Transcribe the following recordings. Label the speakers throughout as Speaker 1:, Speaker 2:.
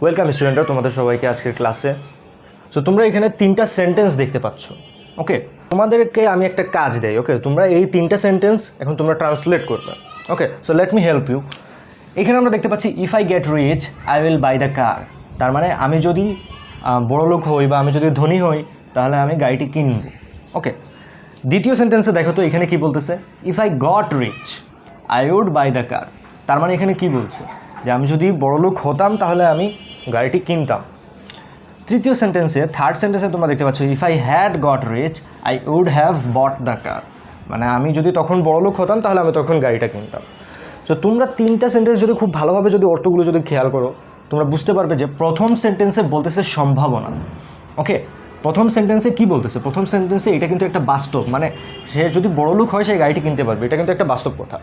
Speaker 1: Welcome স্টুডেন্টরা, তোমাদের সবাইকে আজকের ক্লাসে। সো তোমরা এখানে তিনটা সেন্টেন্স দেখতে পাচ্ছ। ওকে, তোমাদেরকে আমি একটা কাজ দেই। ওকে, তোমরা এই তিনটা সেন্টেন্স এখন তোমরা ট্রান্সলেট করবে। Okay, so let me help you. এখানে আমরা দেখতে পাচ্ছি if I get rich I will buy the car. তার মানে আমি যদি বড়লোক হই বা আমি যদি ধনী হই তাহলে আমি গাড়িটি কিনব। ওকে, দ্বিতীয় সেন্টেন্সে দেখো তো এখানে কি বলতেছে, if I got rich I would buy the car. তার মানে এখানে কি বলছে যে আমি যদি বড়লোক হতাম তাহলে আমি গাড়িটি কিনতাম। তৃতীয় সেন্টেন্সে, থার্ড সেন্টেন্সে তোমরা দেখতে পাচ্ছ if I had got rich I would have bought the car. মানে আমি যদি তখন বড়লোক হতাম তাহলে আমি তখন গাড়িটা কিনতাম। সো তোমরা তিনটা সেন্টেন্স যদি খুব ভালোভাবে যদি অর্থগুলো যদি খেয়াল করো তোমরা বুঝতে পারবে যে প্রথম সেন্টেন্সে বলতেছে সম্ভাবনা। ওকে, প্রথম সেন্টেন্সে কি বলতেছে, প্রথম সেন্টেন্সে এটা কিন্তু একটা বাস্তব, মানে সে যদি বড়লোক হয় সে গাড়িটি কিনতে পারবে, এটা কিন্তু একটা বাস্তব কথা।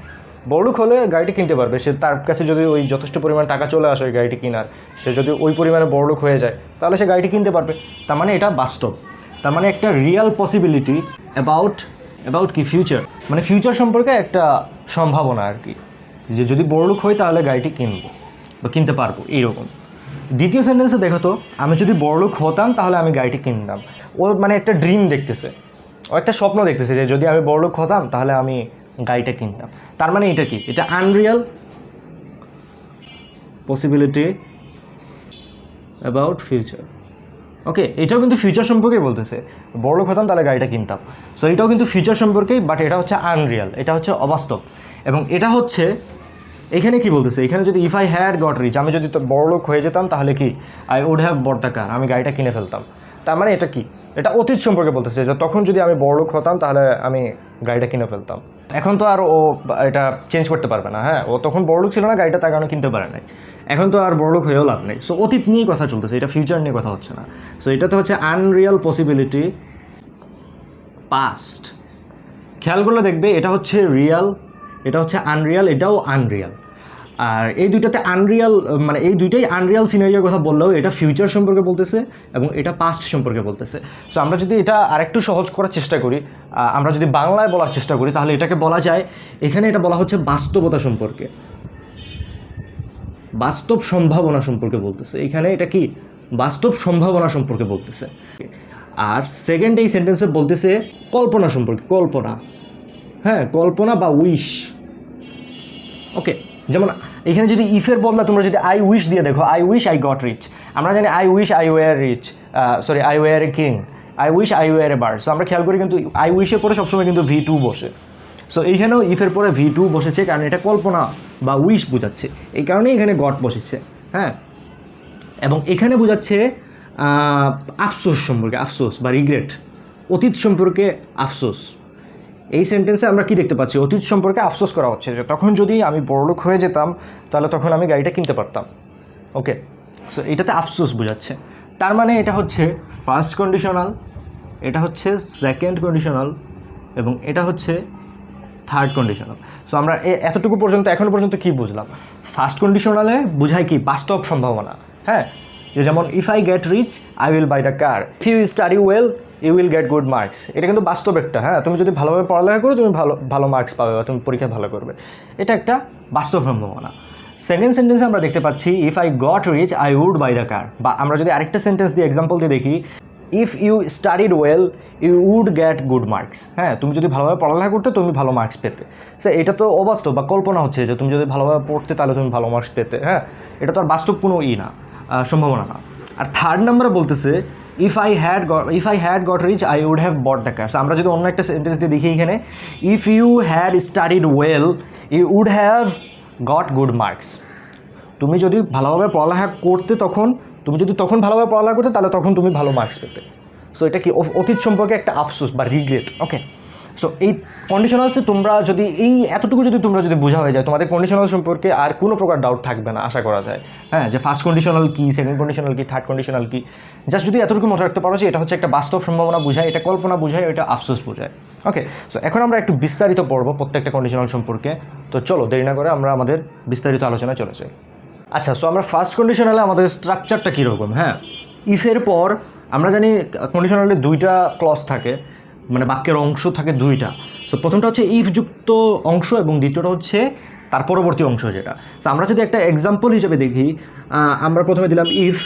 Speaker 1: বড়লোক হলে গাড়িটি কিনতে পারবে, সে তার কাছে যদি ওই যথেষ্ট পরিমাণ টাকা চলে আসে ওই গাড়িটি কেনার, সে যদি ওই পরিমাণে বড়লোক হয়ে যায় তাহলে সে গাড়িটি কিনতে পারবে। তার মানে এটা বাস্তব, তার মানে একটা রিয়াল পসিবিলিটি অ্যাবাউট কি ফিউচার, মানে ফিউচার সম্পর্কে একটা সম্ভাবনা আর কি, যে যদি বড়লোক হই তাহলে গাড়িটি কিনবো বা কিনতে পারবো এইরকম। দ্বিতীয় সেন্টেন্সে দেখো তো, আমি যদি বড়লোক হতাম তাহলে আমি গাড়িটি কিনতাম। ও মানে একটা ড্রিম দেখতেছে, ও একটা স্বপ্ন দেখতেছে যে যদি আমি বড়লোক হতাম তাহলে আমি গাড়িটা কিনতাম। তার মানে এটা কি, এটা আনরিয়াল পসিবিলিটি অ্যাবাউট ফিউচার। ওকে, এটাও কিন্তু ফিউচার সম্পর্কেই বলতেছে, বড়লোক হতাম তাহলে গাড়িটা কিনতাম। সো এটাও কিন্তু ফিউচার সম্পর্কেই, বাট এটা হচ্ছে আনরিয়াল, এটা হচ্ছে অবাস্তব। এবং এটা হচ্ছে এখানে কি বলতেছে, এখানে যদি if I had got rich, আমি যদি বড়লোক হয়ে যেতাম তাহলে কি, I would have bought the car, আমি গাড়িটা কিনে ফেলতাম। তার মানে এটা কি, এটা অতীত সম্পর্কে বলতেছে যে তখন যদি আমি বড়লোক হতাম তাহলে আমি গাড়িটা কিনে ফেলতাম। এখন তো আর ও এটা চেঞ্জ করতে পারবে না। হ্যাঁ, ও তখন বড়লোক ছিল না, গাড়িটা তার কারণে কিনতে পারে নাই, এখন তো আর বড়লোক হয়েও লাভ নেই। সো অতীত নিয়েই কথা চলতেছে, এটা ফিউচার নিয়ে কথা হচ্ছে না। সো এটা তো হচ্ছে আনরিয়াল পসিবিলিটি পাস্ট। খেয়াল করলে দেখবে এটা হচ্ছে রিয়াল, এটা হচ্ছে আনরিয়াল, এটাও আনরিয়াল। আর এই দুইটাতে আনরিয়াল, মানে এই দুইটাই আনরিয়াল সিনারিওর কথা বললেও এটা ফিউচার সম্পর্কে বলতেছে এবং এটা পাস্ট সম্পর্কে বলতেছে। সো আমরা যদি এটা আরেকটু সহজ করার চেষ্টা করি, আমরা যদি বাংলায় বলার চেষ্টা করি তাহলে এটাকে বলা যায়, এখানে এটা বলা হচ্ছে বাস্তবতা সম্পর্কে, বাস্তব সম্ভাবনা সম্পর্কে বলতেছে। এখানে এটা কি, বাস্তব সম্ভাবনা সম্পর্কে বলতেছে। আর সেকেন্ড এই সেন্টেন্সে বলতেছে কল্পনা সম্পর্কে, কল্পনা, হ্যাঁ কল্পনা বা উইশ। ওকে, যেমন এখানে যদি ইফের বদলা তোমরা যদি আই উইশ দিয়ে দেখো, I wish I got rich, আমরা জানি I wish I were rich, I were a king, I wish I were a bird. So আমরা খেয়াল করি কিন্তু আই উইশের পরে সবসময় কিন্তু V2 বসে। সো এইখানেও ইফের পরে V2 বসেছে, কারণ এটা কল্পনা বা উইশ বোঝাচ্ছে, এই কারণেই এখানে গট বসেছে। হ্যাঁ, এবং এখানে বোঝাচ্ছে আফসোস সম্পর্কে, আফসোস বা রিগ্রেট, অতীত সম্পর্কে আফসোস। এই সেন্টেন্সে আমরা কি দেখতে পাচ্ছি, অতীত সম্পর্কে আফসোস করা হচ্ছে যে তখন যদি আমি বড়লোক হয়ে যেতাম তাহলে তখন আমি গাড়িটা কিনতে পারতাম। ওকে, সো এটাতে আফসোস বোঝাচ্ছে। তার মানে এটা হচ্ছে ফার্স্ট কন্ডিশনাল, এটা হচ্ছে সেকেন্ড কন্ডিশনাল এবং এটা হচ্ছে থার্ড কন্ডিশনাল। সো আমরা এতটুকু পর্যন্ত, এখনও পর্যন্ত কী বুঝলাম, ফার্স্ট কন্ডিশনালে বোঝায় কি, বাস্তব সম্ভাবনা। হ্যাঁ, যেমন if I get rich I will buy the car, if you study well you will get good marks. এটা কিন্তু বাস্তব একটা, হ্যাঁ তুমি যদি ভালোভাবে পড়ালেখা করো তুমি ভালো মার্কস পাবে বা তুমি পরীক্ষায় ভালো করবে, এটা একটা বাস্তব সম্ভাবনা। সেকেন্ড সেন্টেন্সে আমরা দেখতে পাচ্ছি if I got rich I would buy the car, বা আমরা যদি আরেকটা সেন্টেন্স দিয়ে এক্সাম্পল দিয়ে দেখি, if you studied well you would get good marks. হ্যাঁ, তুমি যদি ভালোভাবে পড়ালেখা করতে তুমি ভালো মার্কস পেতে। সে এটা তো অবাস্তব বা কল্পনা হচ্ছে যে তুমি যদি ভালোভাবে পড়তে তাহলে তুমি ভালো মার্কস পেতে। হ্যাঁ, এটা তো আর বাস্তব কোনো সম্ভাবনা না। আর থার্ড নাম্বারে বলতেছে if I had got rich I would have bought the car. আমরা যদি অন্য একটা সেন্টেন্স দিয়ে দেখি এখানে, if you had studied well you would have got good marks. তুমি যদি ভালোভাবে পড়ালেখা করতে তুমি যদি তখন ভালোভাবে পড়ালেখা করতে তাহলে তখন তুমি ভালো মার্কস পেতে। সো এটা কি, অতীত সম্পর্কে একটা আফসোস বা রিগ্রেট। ওকে, সো এই কন্ডিশনালসে তোমরা যদি এতটুকু যদি তোমরা যদি বোঝা হয়ে যায়, তোমাদের কন্ডিশনাল সম্পর্কে আর কোনো প্রকার ডাউট থাকবে না আশা করা যায়। হ্যাঁ, যে ফার্স্ট কন্ডিশনাল কী, সেকেন্ড কন্ডিশনাল কী, থার্ড কন্ডিশনাল কী, জাস্ট যদি এতটুকু মনে রাখতে পারো যে এটা হচ্ছে একটা বাস্তব সম্ভাবনা বোঝায়, এটা কল্পনা বোঝায়, এটা আফসোস বোঝায়। ওকে, সো এখন আমরা একটু বিস্তারিত পড়বো প্রত্যেকটা কন্ডিশনাল সম্পর্কে। তো চলো দেরি না করে আমরা আমাদের বিস্তারিত আলোচনায় চলে যাই। আচ্ছা, সো আমরা ফার্স্ট কন্ডিশনালে আমাদের স্ট্রাকচারটা কীরকম। হ্যাঁ, ইফের পর আমরা জানি কন্ডিশনালে দুইটা ক্লজ থাকে, মানে বাক্যের অংশ থাকে দুইটা। সো প্রথমটা হচ্ছে ইফ যুক্ত অংশ এবং দ্বিতীয়টা হচ্ছে তার পরবর্তী অংশ যেটা। সো আমরা যদি একটা এক্সাম্পল হিসেবে দেখি, আমরা প্রথমে দিলাম ইফ,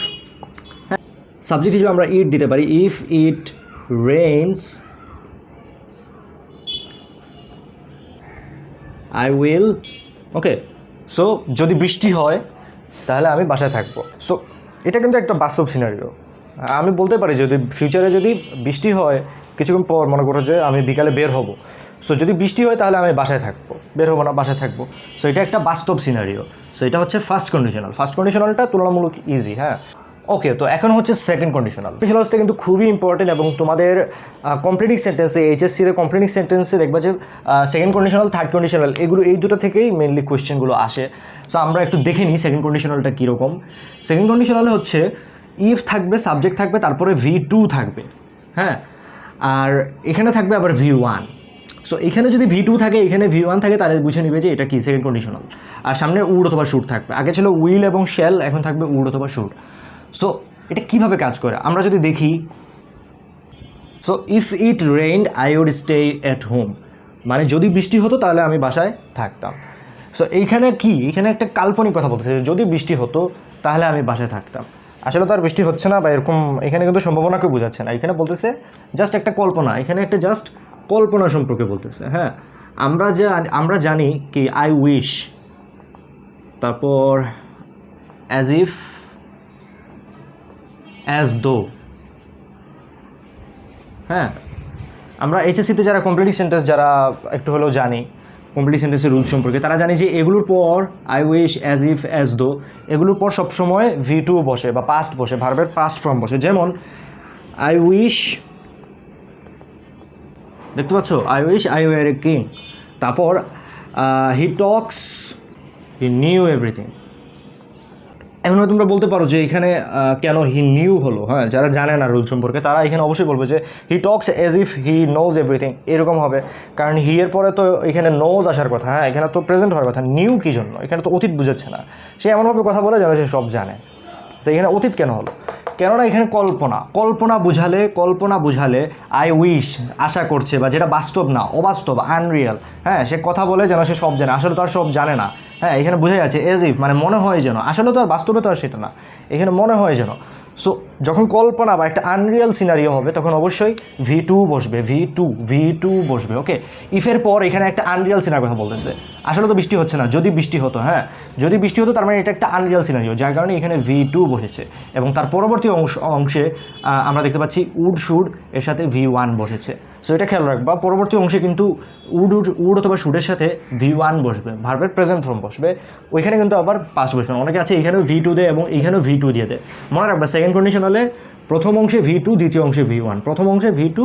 Speaker 1: হ্যাঁ, সাবজেক্ট হিসেবে আমরা ইট দিতে পারি, if it rains I will, okay. So যদি বৃষ্টি হয় তাহলে আমি বাসায় থাকবো। সো এটা কিন্তু একটা বাস্তব সিনারিও। আমি বলতে পারি যদি ফিউচারে যদি বৃষ্টি হয় কিছুক্ষণ পর, মনে করো যে আমি বিকালে বের হব, সো যদি বৃষ্টি হয় তাহলে আমি বাসায় থাকবো, বের হবো না, বাসায় থাকবো। সো এটা একটা বাস্তব সিনারিও। সো এটা হচ্ছে ফার্স্ট কন্ডিশনাল। ফার্স্ট কন্ডিশনালটা তুলনামূলক ইজি, হ্যাঁ। ওকে, তো এখন হচ্ছে সেকেন্ড কন্ডিশনাল। কন্ডিশনালসটা কিন্তু খুবই ইম্পর্টেন্ট এবং তোমাদের কমপ্লিটিং সেন্টেন্সে, এইচএসসিতে কমপ্লিটিং সেন্টেন্সে দেখবা যে সেকেন্ড কন্ডিশনাল, থার্ড কন্ডিশনাল, এগুলো এই দুটো থেকেই মেনলি কোয়েশ্চেনগুলো আসে। সো আমরা একটু দেখে নিই সেকেন্ড কন্ডিশনালটা কীরকম। সেকেন্ড কন্ডিশনালে হচ্ছে ইফ থাকবে, সাবজেক্ট থাকবে, তারপরে V2 থাকবে, হ্যাঁ, আর এখানে থাকবে আবার V1। সো এখানে যদি V2 থাকে, এখানে V1 থাকে, তাহলে বুঝে নিবে যে এটা কি সেকেন্ড কন্ডিশনাল। আর সামনে উড অথবা শুড থাকবে। আগে ছিল উইল এবং শ্যাল, এখন থাকবে উড অথবা শুড। সো এটা কীভাবে কাজ করে আমরা যদি দেখি, so if it rained I would stay at home, মানে যদি বৃষ্টি হতো তাহলে আমি বাসায় থাকতাম। সো এইখানে কি, এখানে একটা কাল্পনিক কথা বলতেছে, যদি বৃষ্টি হতো তাহলে আমি বাসায় থাকতাম। আসলে তো আর বৃষ্টি হচ্ছে না বা এরকম, এখানে কিন্তু সম্ভাবনাকে বোঝাচ্ছে না। এখানে বলতেছে জাস্ট একটা কল্পনা, এখানে একটা জাস্ট কল্পনা সম্পর্কে বলতেছে, হ্যাঁ। আমরা জানি কি আই উইশ, তারপর অ্যাজ ইফ, অ্যাজ দো, হ্যাঁ। আমরা এইচএসসিতে যারা কমপ্লিটিং সেন্টেন্স যারা একটু হলেও জানি কমপ্লিটিং সেন্টেন্সের রুলস সম্পর্কে, তারা জানে যে এগুলোর পর I wish, as if, as though, এগুলোর পর সবসময় V2 বসে বা পাস্ট বসে, ভার্বের পাস্ট ফর্ম বসে। যেমন আই উইশ, দেখতে পাচ্ছ, I wish I were a king. তারপর হি টক্স, হি নিউ এভরিথিং। এখন তোমরা বলতে পারো যে এখানে কেন হি নিউ হলো, হ্যাঁ, যারা জানে না রুল সম্পর্কে তারা এখানে অবশ্যই বলবে যে he talks as if he knows everything, এরকম হবে। কারণ হি এর পরে তো এখানে নোজ আসার কথা, হ্যাঁ, এখানে তো প্রেজেন্ট হওয়ার কথা। নিউ কী জন্য, এখানে তো অতীত বুঝাচ্ছে না, সে এমনভাবে কথা বলে যেন সে সব জানে। তো এখানে অতীত কেন হলো, কেননা এখানে কল্পনা বুঝালে আই উইশ আশা করছে, বা যেটা বাস্তব না, অবাস্তব, আনরিয়াল, হ্যাঁ, সে কথা বলে যেন সে সব জানে, আসলে তো আর সব জানে না, হ্যাঁ। এখানে বোঝা যাচ্ছে এজ ইফ, মানে মনে হয় যেন, আসলে তো আর বাস্তবে তো আর সেটা না, এখানে মনে হয় যেন। সো যখন কল্পনা বা একটা আনরিয়াল সিনারিও হবে তখন অবশ্যই V2 বসবে, V2 বসবে, ওকে। ইফের পর এখানে একটা আনরিয়াল সিনারির কথা বলতেছে, আসলে তো বৃষ্টি হচ্ছে না, যদি বৃষ্টি হতো, হ্যাঁ, যদি বৃষ্টি হতো তার মানে এটা একটা আনরিয়াল সিনারিও, যার কারণে এখানে V2 বসেছে। এবং তার পরবর্তী অংশে আমরা দেখতে পাচ্ছি উড শুড এর সাথে V1 বসেছে। সো এটা খেয়াল রাখবা, পরবর্তী অংশে কিন্তু উড অথবা শুডের সাথে V1 বসবে, ভার্বের প্রেজেন্ট ফর্ম বসবে, ওইখানে কিন্তু আবার পাস্ট বসবে। অনেকে আছে এখানেও V2 দেয় এবং এখানেও V2 দিয়ে দেয়। মনে রাখবা সেকেন্ড কন্ডিশনালে প্রথম অংশে V2, দ্বিতীয় অংশে V1, প্রথম অংশে V2,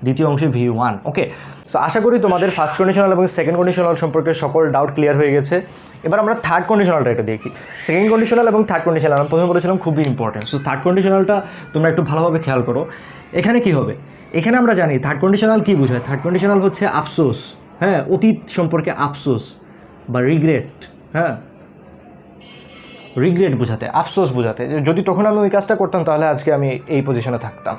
Speaker 1: দ্বিতীয় অংশে V1, ওকে। সো আশা করি তোমাদের ফার্স্ট কন্ডিশনাল এবং সেকেন্ড কন্ডিশনাল সম্পর্কে সকল ডাউট ক্লিয়ার হয়ে গেছে। এবার আমরা থার্ড কন্ডিশনালটা এটা দেখি। সেকেন্ড কন্ডিশনাল এবং থার্ড কন্ডিশনাল আমি প্রথমে বলেছিলাম খুবই ইম্পর্টেন্ট। সো থার্ড কন্ডিশনালটা তোমরা একটু ভালোভাবে খেয়াল করো। এখানে কি হবে, এখানে আমরা জানি থার্ড কন্ডিশনাল কী বোঝায়। থার্ড কন্ডিশনাল হচ্ছে আফসোস, হ্যাঁ, অতীত সম্পর্কে আফসোস বা রিগ্রেট, হ্যাঁ, রিগ্রেট বোঝাতে, আফসোস বোঝাতে, যদি তখন আমি ওই কাজটা করতাম তাহলে আজকে আমি এই পজিশনে থাকতাম।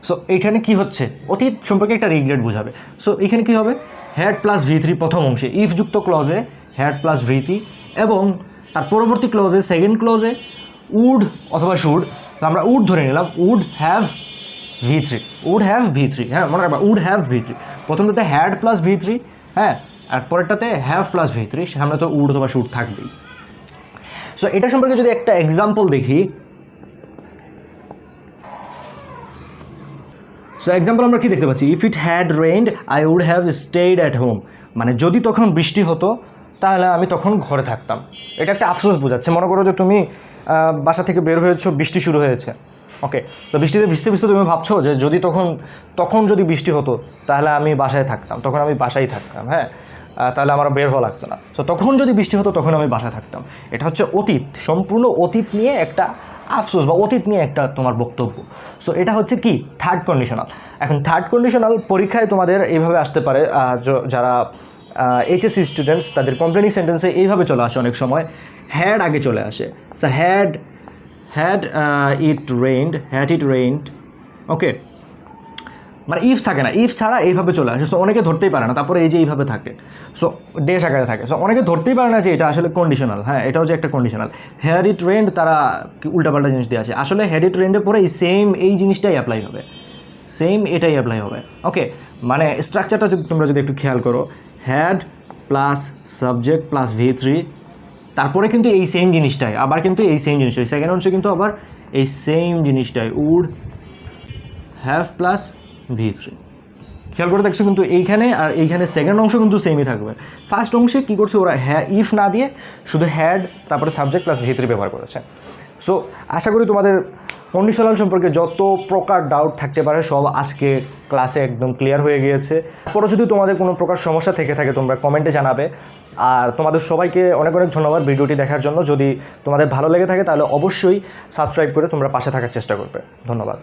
Speaker 1: সো এইখানে কি হচ্ছে, অতীত সম্পর্কে একটা রিগ্রেট বোঝাবে। সো এইখানে কী হবে, হ্যাড প্লাস V3 প্রথম অংশে, ইফযুক্ত ক্লজে হ্যাড প্লাস V3, এবং তার পরবর্তী ক্লজে, সেকেন্ড ক্লজে উড অথবা শুড, আমরা উড ধরে নিলাম, উড হ্যাভ V3, হ্যাঁ, মনে রাখবা উড হ্যাভ V3, প্রথমটাতে হ্যাড প্লাস V3, হ্যাঁ, আর পরেরটাতে হ্যাভ প্লাস V3, সামনে তো উড অথবা শুড থাকবেই। সো এটা সম্পর্কে যদি একটা এক্সাম্পল দেখি, সো এক্সাম্পল আমরা কি দেখতে পাচ্ছি, if it had rained I would have stayed at home, মানে যদি তখন বৃষ্টি হতো তাহলে আমি তখন ঘরে থাকতাম। এটা একটা আফসোস বোঝাচ্ছে। মনে করো যে তুমি বাসা থেকে বের হয়েছো, বৃষ্টি শুরু হয়েছে, ওকে। তো বৃষ্টিতে ভিজতে তুমি ভাবছো যে যদি তখন যদি বৃষ্টি হতো তাহলে আমি বাসায় থাকতাম, তখন আমি বাসায় থাকতাম, হ্যাঁ, তাহলে আমার বের হওয়া লাগতো না। তো তখন যদি বৃষ্টি হতো তখন আমি বাসায় থাকতাম। এটা হচ্ছে অতীত, সম্পূর্ণ অতীত নিয়ে একটা আফসোস বা অতীত নিয়ে একটা তোমার বক্তব্য। সো এটা হচ্ছে কি থার্ড কন্ডিশনাল। এখন থার্ড কন্ডিশনাল পরীক্ষায় তোমাদের এইভাবে আসতে পারে, যারা এইচএসসি স্টুডেন্টস তাদের কমপ্লেনিং সেন্টেন্সে এইভাবে চলে আসে, অনেক সময় হ্যাড আগে চলে আসে। সো হ্যাড ইট রেইনড, ওকে। মানে ইফ থাকে না, ইফ ছাড়া এইভাবে চলে আসে। সো অনেকে ধরতেই পারে না, তারপরে এই যে এইভাবে থাকে, সো ড্যাশ আকারে থাকে। সো অনেকে ধরতেই পারে না যে এটা আসলে কন্ডিশনাল। হ্যাঁ, এটাও যে একটা কন্ডিশনাল। হ্যাড ইট রেন্ড তারা উল্টাপাল্টা জিনিস দিয়ে আছে, আসলে হ্যাড ইট রেন্ডের পরে এই সেম এই জিনিসটাই অ্যাপ্লাই হবে, সেম এটাই অ্যাপ্লাই হবে। ওকে, মানে স্ট্রাকচারটা যদি তোমরা যদি একটু খেয়াল করো, had plus subject plus V3, তারপরে কিন্তু এই সেম জিনিসটাই আবার কিন্তু এই সেম জিনিসটাই সেকেন্ড অংশে কিন্তু আবার এই সেম জিনিসটাই উড হ্যাভ প্লাস V3। খেয়াল করে দেখছো কিন্তু এইখানে আর এইখানে সেকেন্ড অংশ কিন্তু সেমই থাকবে। ফার্স্ট অংশে কী করছে ওরা, ইফ না দিয়ে শুধু হ্যাড তারপরে সাবজেক্ট প্লাস V3 ব্যবহার করেছে। সো আশা করি তোমাদের কন্ডিশনাল সম্পর্কে যত প্রকার ডাউট থাকতে পারে সব আজকে ক্লাসে একদম ক্লিয়ার হয়ে গিয়েছে। পরে যদি তোমাদের কোনো প্রকার সমস্যা থেকে থাকে তোমরা কমেন্টে জানাবে। আর তোমাদের সবাইকে অনেক অনেক ধন্যবাদ ভিডিওটি দেখার জন্য। যদি তোমাদের ভালো লেগে থাকে তাহলে অবশ্যই সাবস্ক্রাইব করে তোমরা পাশে থাকার চেষ্টা করবে। ধন্যবাদ।